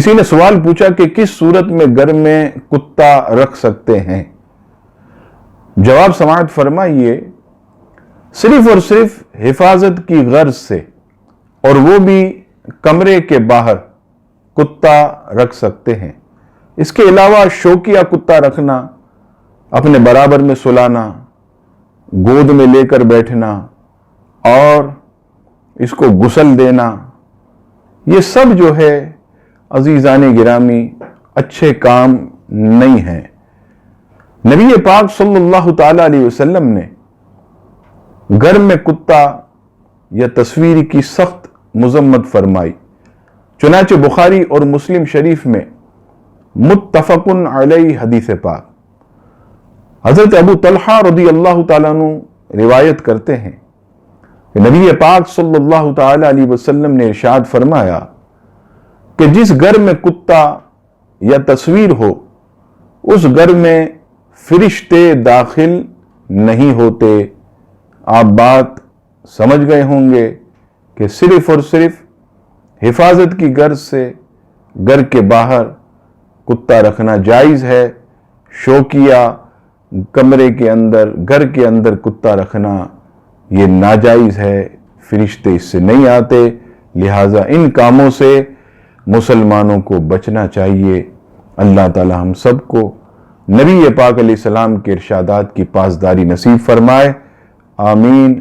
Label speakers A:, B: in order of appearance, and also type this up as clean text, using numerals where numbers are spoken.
A: کسی نے سوال پوچھا کہ کس صورت میں گھر میں کتا رکھ سکتے ہیں؟ جواب سماعت فرمائیے، صرف اور صرف حفاظت کی غرض سے، اور وہ بھی کمرے کے باہر کتا رکھ سکتے ہیں۔ اس کے علاوہ شوقیہ کتا رکھنا، اپنے برابر میں سلانا، گود میں لے کر بیٹھنا اور اس کو غسل دینا، یہ سب جو ہے عزیزان گرامی اچھے کام نہیں ہیں۔ نبی پاک صلی اللہ تعالی علیہ وسلم نے گھر میں کتا یا تصویر کی سخت مذمت فرمائی، چنانچہ بخاری اور مسلم شریف میں متفق علیہ حدیث پاک۔ حضرت ابو طلحہ رضی اللہ تعالیٰ عنہ روایت کرتے ہیں کہ نبی پاک صلی اللہ تعالی علیہ وسلم نے ارشاد فرمایا کہ جس گھر میں کتا یا تصویر ہو اس گھر میں فرشتے داخل نہیں ہوتے۔ آپ بات سمجھ گئے ہوں گے کہ صرف اور صرف حفاظت کی غرض سے گھر کے باہر کتا رکھنا جائز ہے، شوقیہ کمرے کے اندر، گھر کے اندر کتا رکھنا یہ ناجائز ہے، فرشتے اس سے نہیں آتے، لہٰذا ان کاموں سے مسلمانوں کو بچنا چاہیے۔ اللہ تعالی ہم سب کو نبی پاک علیہ السلام کے ارشادات کی پاسداری نصیب فرمائے، آمین